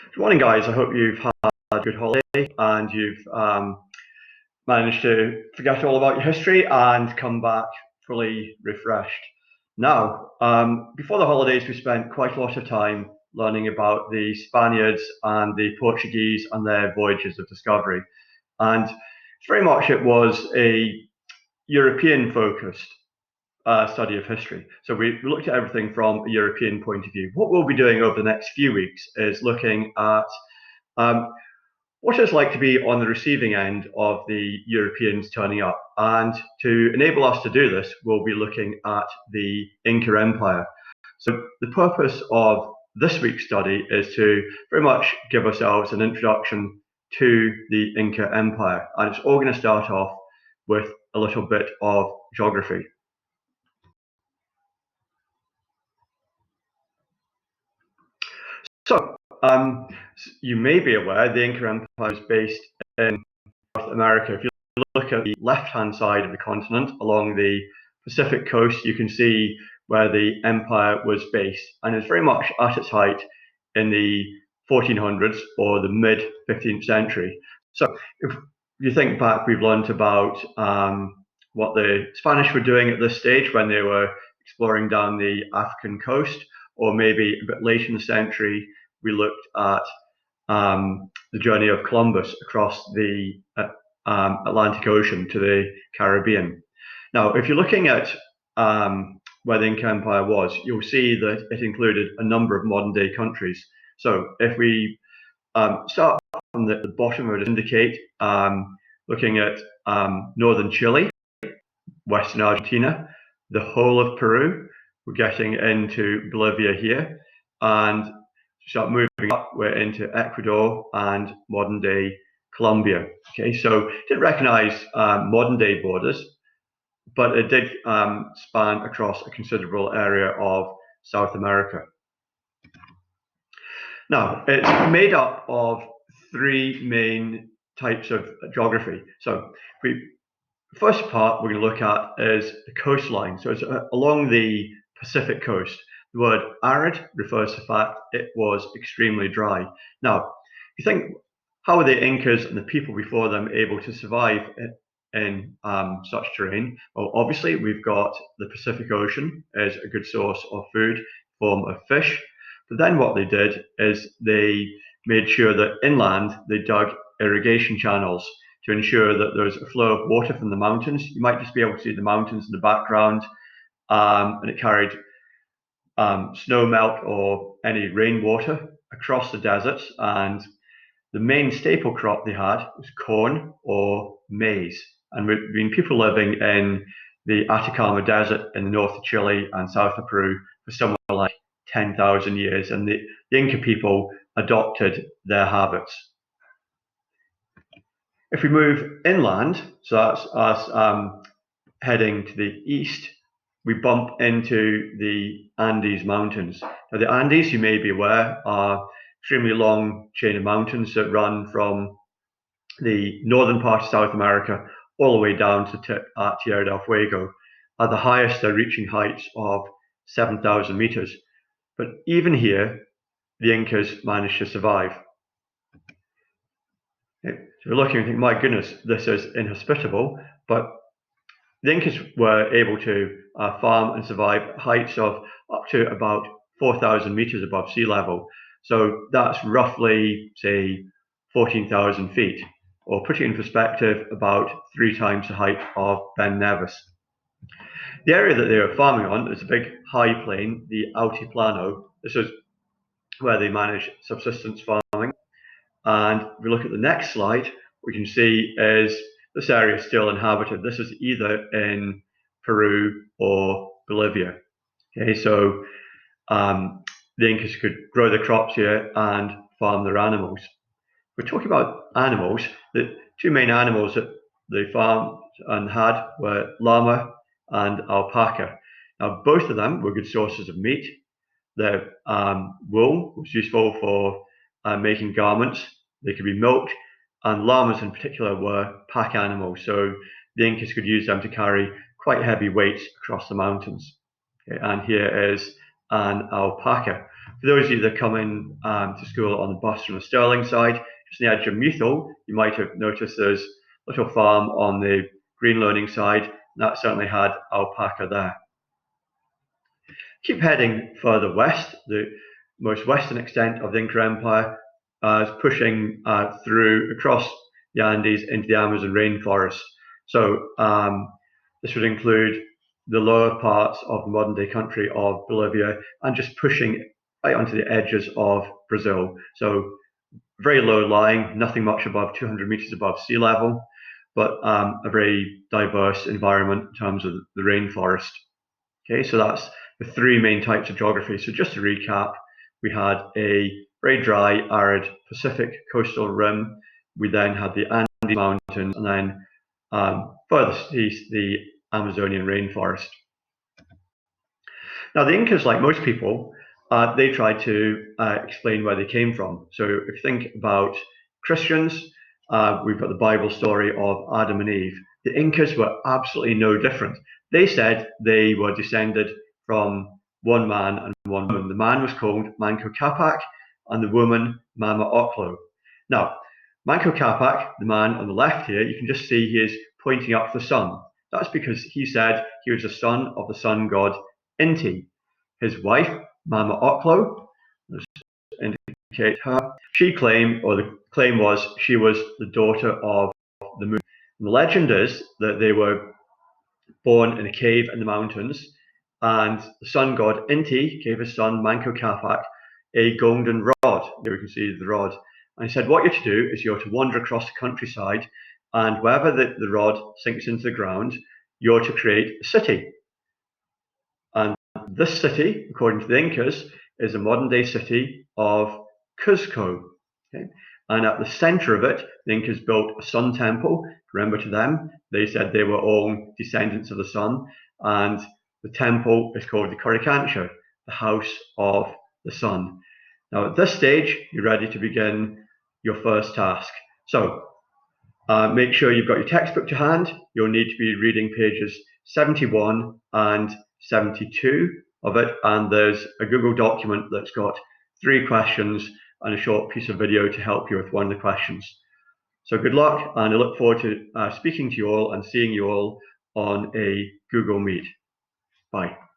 Good morning, guys. I hope you've had a good holiday and you've managed to forget all about your history and come back fully refreshed. Now, before the holidays, we spent quite a lot of time learning about the Spaniards and the Portuguese and their voyages of discovery. And very much it was a European focused study of history. So we looked at everything from a European point of view. What we'll be doing over the next few weeks is looking at um, what it's like to be on the receiving end of the Europeans turning up. And to enable us to do this, we'll be looking at the Inca Empire. So the purpose of this week's study is to very much give ourselves an introduction to the Inca Empire. And it's all going to start off with a little bit of geography. So, you may be aware the Inca Empire is based in North America. If you look at the left-hand side of the continent along the Pacific coast, you can see where the empire was based, and it's very much at its height in the 1400s or the mid-15th century. So, if you think back, we've learned about what the Spanish were doing at this stage when they were exploring down the African coast, or maybe a bit late in the century, we looked at the journey of Columbus across the Atlantic Ocean to the Caribbean. Now, if you're looking at where the Inca Empire was, you'll see that it included a number of modern day countries. So if we start from the bottom, I would indicate looking at northern Chile, western Argentina, the whole of Peru. We're getting into Bolivia here, and start moving up, we're into Ecuador and modern day Colombia. Okay, so didn't recognize modern day borders, but it did span across a considerable area of South America. Now, it's made up of three main types of geography. So the first part we're going to look at is the coastline. So it's along the Pacific coast. The word arid refers to the fact it was extremely dry. Now, you think, how were the Incas and the people before them able to survive in such terrain? Well, obviously, we've got the Pacific Ocean as a good source of food, form of fish. But then what they did is they made sure that inland they dug irrigation channels to ensure that there was a flow of water from the mountains. You might just be able to see the mountains in the background, and it carried snow melt or any rainwater across the deserts. And the main staple crop they had was corn or maize. And we've been people living in the Atacama Desert in the north of Chile and south of Peru for somewhere like 10,000 years. And the Inca people adopted their habits. If we move inland, so that's us heading to the east, we bump into the Andes Mountains. Now, the Andes, you may be aware, are extremely long chain of mountains that run from the northern part of South America all the way down to tip at Tierra del Fuego. At the highest, they're reaching heights of 7,000 meters. But even here, the Incas managed to survive. So you're looking and think, my goodness, this is inhospitable, but the Incas were able to farm and survive at heights of up to about 4,000 meters above sea level. So that's roughly, say, 14,000 feet, or putting in perspective, about 3 times the height of Ben Nevis. The area that they were farming on is a big high plain, the Altiplano. This is where they manage subsistence farming. And if we look at the next slide, we can see is this area is still inhabited. This is either in Peru or Bolivia. Okay, so the Incas could grow their crops here and farm their animals. We're talking about animals. The two main animals that they farmed and had were llama and alpaca. Now, both of them were good sources of meat. Their wool was useful for making garments. They could be milked, and llamas in particular were pack animals, so the Incas could use them to carry quite heavy weights across the mountains. Okay, and here is an alpaca. For those of you that are coming to school on the bus from the Stirling side, just on the edge of Methil, you might have noticed there's a little farm on the green learning side, and that certainly had alpaca there. Keep heading further west. The most western extent of the Inca Empire is pushing through across the Andes into the Amazon rainforest. So this would include the lower parts of the modern day country of Bolivia and just pushing right onto the edges of Brazil. So very low lying, nothing much above 200 meters above sea level, but a very diverse environment in terms of the rainforest. Okay, so that's the three main types of geography. So just to recap, we had a very dry, arid Pacific coastal rim. We then had the Andes Mountains, and then furthest east, the Amazonian rainforest. Now, the Incas, like most people, they tried to explain where they came from. So if you think about Christians, we've got the Bible story of Adam and Eve. The Incas were absolutely no different. They said they were descended from one man and one woman. The man was called Manco Capac, and the woman Mama Oclo. Now, Manco Capac, the man on the left here, you can just see he is pointing up the sun. That's because he said he was the son of the sun god Inti. His wife, Mama Oclo, let's indicate her, she claimed, or the claim was, she was the daughter of the moon. And the legend is that they were born in a cave in the mountains, and the sun god Inti gave his son Manco Capac a golden rod. There we can see the rod. And he said, what you're to do is you're to wander across the countryside, and wherever the rod sinks into the ground, you're to create a city. And this city, according to the Incas, is a modern day city of Cuzco. Okay? And at the center of it, the Incas built a sun temple. Remember, to them, they said they were all descendants of the sun. And the temple is called the Coricancha, the house of the sun. Now, at this stage, you're ready to begin your first task. So, make sure you've got your textbook to hand. You'll need to be reading pages 71 and 72 of it, and there's a Google document that's got 3 questions and a short piece of video to help you with one of the questions. So good luck, and I look forward to speaking to you all and seeing you all on a Google Meet. Bye.